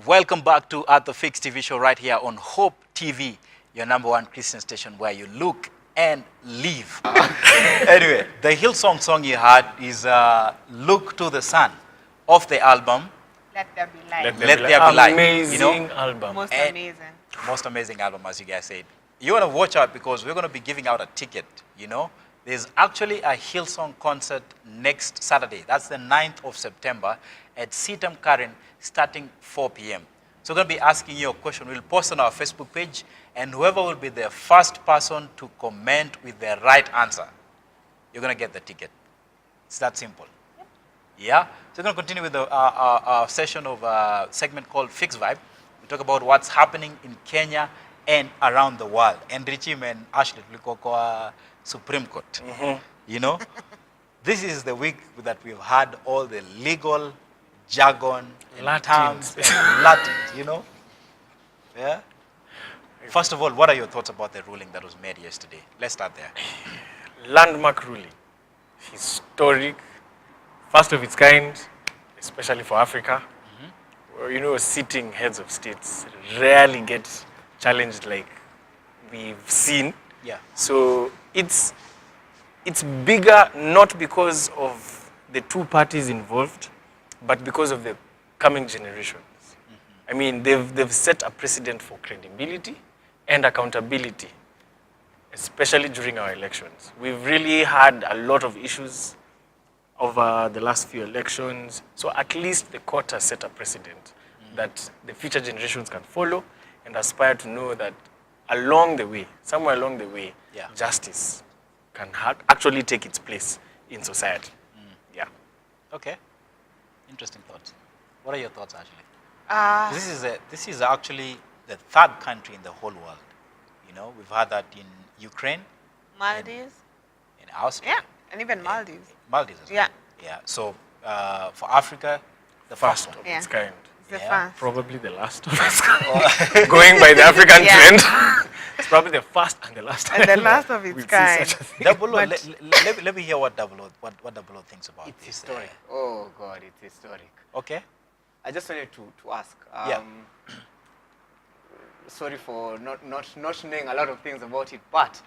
Welcome back to At the Fix TV show right here on Hope TV, your #1 Christian station where you look and live. Anyway, the Hillsong song you heard is Look to the Sun off the album Let There Be Light. Let There Be Light. Amazing album. Most amazing. Most amazing album, as you guys said. You want to watch out because we're going to be giving out a ticket, There's actually a Hillsong concert next Saturday. That's the 9th of September at CITAM Karen starting 4 p.m. So we're going to be asking you a question. We'll post on our Facebook page, and whoever will be the first person to comment with the right answer, you're going to get the ticket. It's that simple. Yep. Yeah? So we're going to continue with our session of a segment called Fix Vibe. We talk about what's happening in Kenya and around the world. And Richie and Ashley Tulikoko Supreme Court. This is the week that we've had all the legal jargon and terms and Latins, Yeah? First of all, what are your thoughts about the ruling that was made yesterday? Let's start there. Landmark ruling. Historic. First of its kind, especially for Africa. Where, sitting heads of states rarely get challenged like we've seen. Yeah. So it's bigger not because of the two parties involved, but because of the coming generations. I mean, they've set a precedent for credibility and accountability, especially during our elections. We've really had a lot of issues over the last few elections. So at least the court has set a precedent that the future generations can follow and aspire to know that along the way, somewhere along the way, justice can actually take its place in society. Yeah. Okay. Interesting thoughts. What are your thoughts, Ashley? This is actually the third country in the whole world. We've had that in Ukraine, Maldives. in Austria. Yeah, and even Maldives. Maldives as well. Yeah. Yeah. So for Africa, the first one. Of its kind. It's the first. Probably the last of its kind. Going by the African trend, it's probably the first and the last time. And the last of its kind. Double O, let me hear what Double O thinks about It's this. historic. Oh God, it's historic. Okay. I just wanted to ask. Sorry for not knowing a lot of things about it, but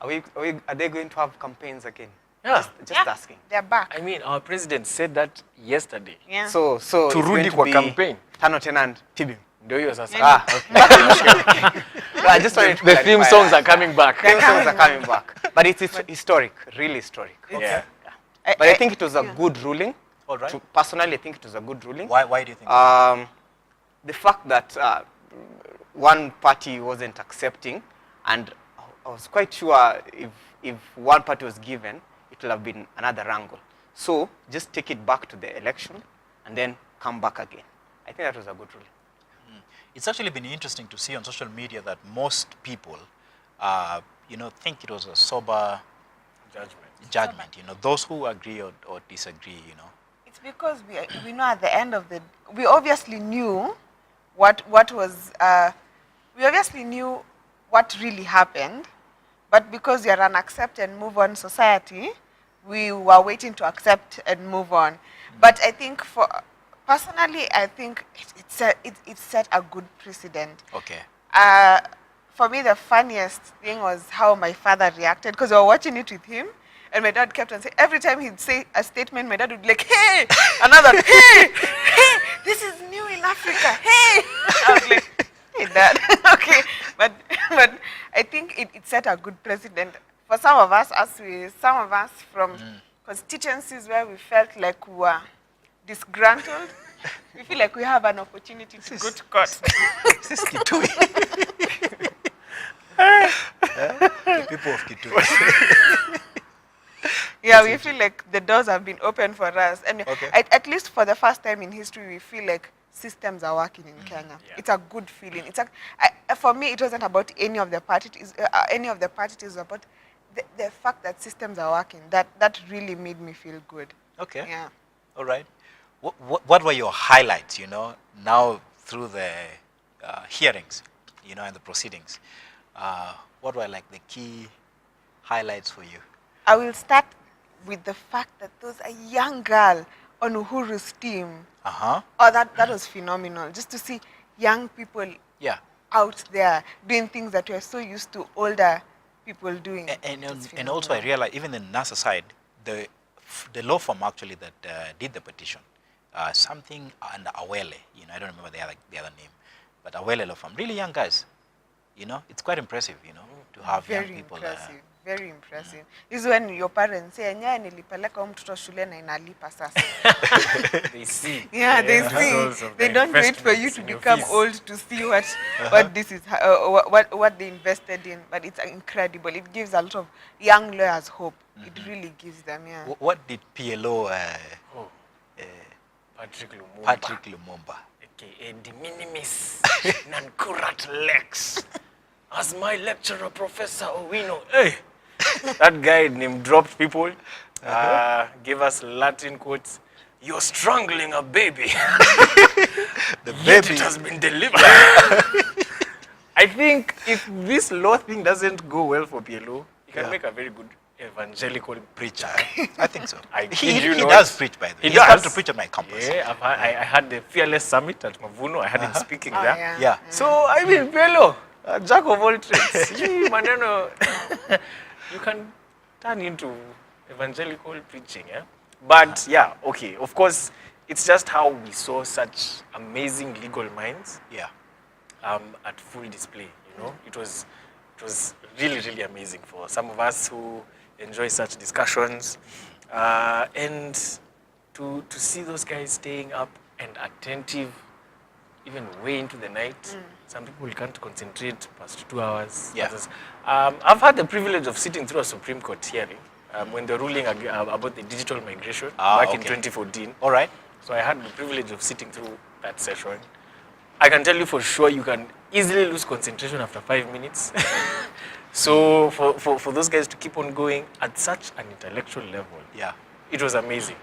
are they going to have campaigns again? Yeah. Just asking. They're back. I mean, our president said that yesterday. Yeah. So Turudi kwa campaign. Tano Tenant Tibim. Ndio hiyo sasa. Okay. No, I just wanted to The theme clarify songs that. are coming back. Theme songs are coming back. But it's historic, really historic. Yeah. But I think it was a good ruling. All right. Personally, I think it was a good ruling. Why do you think? The fact that one party wasn't accepting, and I was quite sure if one party was given, it will have been another angle. So just take it back to the election and then come back again. I think that was a good ruling. It's actually been interesting to see on social media that most people, think it was a sober judgment. Those who agree or disagree, It's because we know at the end of we obviously knew what was, we obviously knew what really happened, but because we are an accept and move on society, we were waiting to accept and move on. But I think personally, I think it set a good precedent. Okay. For me, the funniest thing was how my father reacted, because we were watching it with him, and my dad kept on saying, every time he'd say a statement, my dad would be like, hey, another, hey, this is new in Africa, hey. I was like, hey, Dad, okay. But I think it set a good precedent for some of us, from constituencies where we felt like we were disgruntled. We feel like we have an opportunity to go to court. This is Kitui. The people of Kitui. Yeah, we feel like the doors have been opened for us. And Okay. at least for the first time in history, we feel like systems are working in Kenya. Yeah. It's a good feeling. For me, it wasn't about any of the parties. It was about the fact that systems are working. That really made me feel good. Okay. Yeah. All right. What were your highlights, now through the hearings, and the proceedings? What were like the key highlights for you? I will start with the fact that there was a young girl on Uhuru's team. Uh-huh. Oh, that was phenomenal. Just to see young people Yeah. out there doing things that we're so used to older people doing. And also I realized even in NASA side, the law firm actually that did the petition, something under Awele, you know, I don't remember the other name, but Awele law firm, really young guys, you know, it's quite impressive, you know, to have young Very people. impressive. Very impressive. This is when your parents say, "Nya nilipeleka huyu mtoto shule na inalipa sasa." They see. Yeah, they the see. results of They the don't wait for you investments to in your become fees. old to see what this is, what they invested in. But it's incredible. It gives a lot of young lawyers hope. It really gives them, yeah. What did PLO Oh, Patrick Lumumba. Patrick Lumumba? AKA de minimis non curat lex. As my lecturer, Professor Owino, hey, that guy name dropped people, gave us Latin quotes. You're strangling a baby. The Yet baby. it has been delivered. I think if this law thing doesn't go well for PLO, he can Yeah. make a very good evangelical Preacher. I think so. I he kid you he not. does preach, by the way. He He's come does. to preach at my campus. Yeah, I had the Fearless Summit at Mavuno. I had him speaking there. Yeah. Yeah. So, I mean, Bello, a jack of all trades. Gee, Maneno, you can turn into evangelical preaching, yeah? But, yeah, okay, of course, it's just how we saw such amazing legal minds Yeah. at full display, you know? It was really, really amazing for some of us who enjoy such discussions. And to see those guys staying up and attentive even way into the night. Some people can't concentrate past 2 hours. Yeah. Others- I've had the privilege of sitting through a Supreme Court hearing when they're ruling about the digital migration back in Okay. 2014. All right. So I had the privilege of sitting through that session. I can tell you for sure you can easily lose concentration after 5 minutes. So for those guys to keep on going at such an intellectual level, Yeah. it was amazing.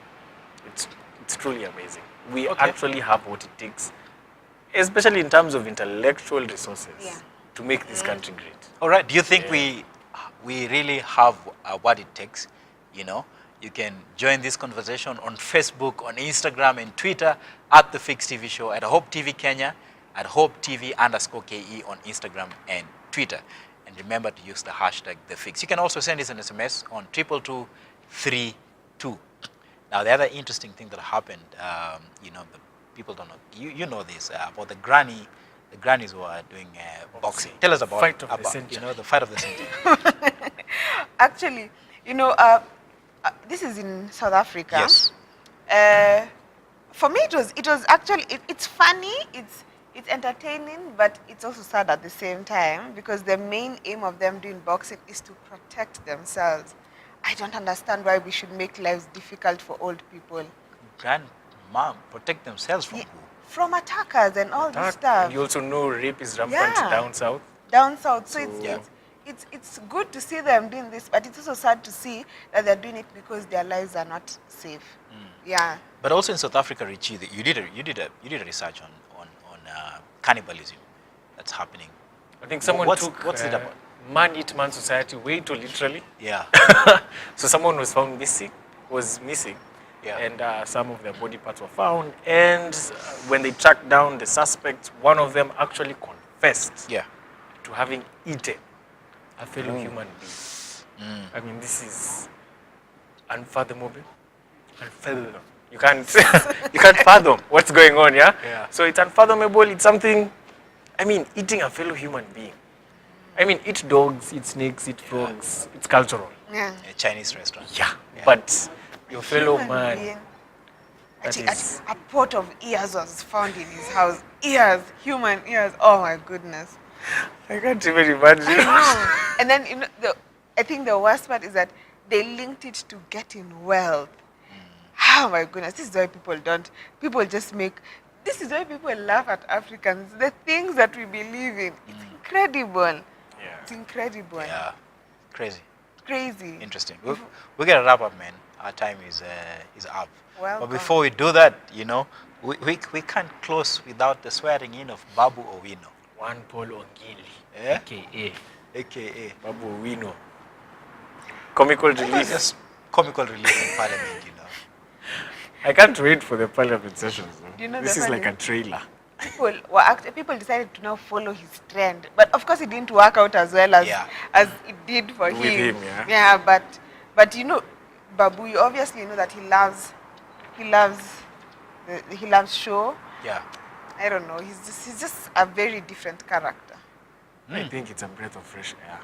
It's truly amazing. We Okay. actually have what it takes, especially in terms of intellectual resources, Yeah. to make this country great. All right. Do you think Yeah. we really have what it takes? You know, you can join this conversation on Facebook, on Instagram, and Twitter at The Fix TV Show, at Hope TV Kenya, at Hope TV_KE on Instagram and Twitter. And remember to use the hashtag The Fix. You can also send us an SMS on 22232. Now, the other interesting thing that happened, you know, the people don't know. You know this about the grannies who are doing boxing. Tell us about Fight of the century. You know, the fight of the century. Actually, you know, this is in South Africa. Yes. For me, it was actually it's funny, it's entertaining, but it's also sad at the same time because the main aim of them doing boxing is to protect themselves. I don't understand why we should make lives difficult for old people. Grandma protect themselves from Yeah, who? from attackers and all this stuff. And you also know rape is rampant Yeah. down south. Down south. So Yeah. it's good to see them doing this, but it's also sad to see that they're doing it because their lives are not safe. Yeah. But also in South Africa, Richie, you did a research on cannibalism that's happening. I think someone What's took it about? man eat man society way too literally. Yeah. So someone was found missing, Yeah. and some of their body parts were found. And when they tracked down the suspects, one of them actually confessed Yeah. to having eaten a fellow human being. I mean, this is unfathomable. Unfathomable. You can't, you can't fathom what's going on, yeah? Yeah. So it's unfathomable. It's something. I mean, eating a fellow human being. I mean, eat dogs, eat snakes, eat frogs. It's cultural. Yeah. A Chinese restaurant. Yeah. Yeah. But your fellow Human man. being. that Actually, is- a pot of ears was found in his house. Ears, human ears. Oh my goodness. I can't even imagine. And then you know, I think the worst part is that they linked it to getting wealth. Oh my goodness, this is why people just make, this is why people laugh at Africans. The things that we believe in, it's incredible. Yeah. It's incredible. Yeah. Crazy. Crazy. Interesting. We're gonna wrap up, man. Our time is up. Welcome. But before we do that, you know, we can't close without the swearing in of Babu Owino, One Paul Ongili, Yeah? aka aka Babu Owino. Comical relief. just comical relief in Parliament. You know. I can't wait for the parliament sessions. Though. You know This the is like a funny- trailer. people decided to now follow his trend. But of course, it didn't work out as well as Yeah. as it did for With him. him, yeah. Yeah, but you know, Babu, you obviously know that he loves show. Yeah. I don't know. He's just a very different character. I think it's a breath of fresh air.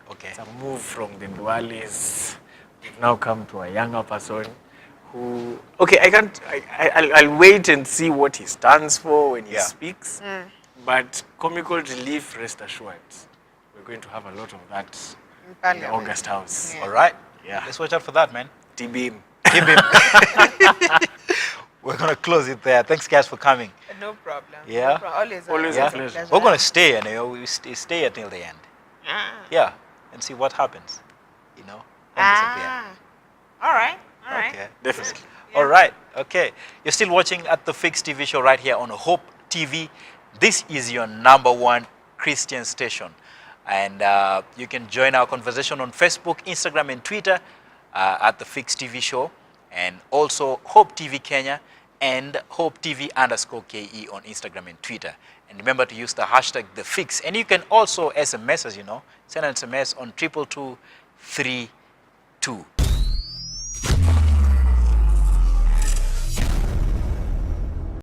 Okay. It's a move from the Dualis. We've now come to a younger person who, okay, I'll wait and see what he stands for when he Yeah. speaks. But comical relief, rest assured, we're going to have a lot of that In in the Parliament. August House. Yeah. All right. Yeah. Let's watch out for that, man. T-Beam. Keep him. We're gonna close it there. Thanks, guys, for coming. No problem. Yeah? No problem. Always Yeah. a pleasure. We're gonna stay, and we stay until the end. Ah. Yeah, and see what happens. You know. Don't disappear. All right. All right. Okay. Definitely. All right. Okay. You're still watching at the Fix TV show right here on Hope TV. This is your #1 Christian station. And you can join our conversation on Facebook, Instagram, and Twitter at the Fix TV show. And also Hope TV Kenya and Hope TV_KE on Instagram and Twitter. And remember to use the hashtag The Fix. And you can also SMS, as you know, send an SMS on 22232.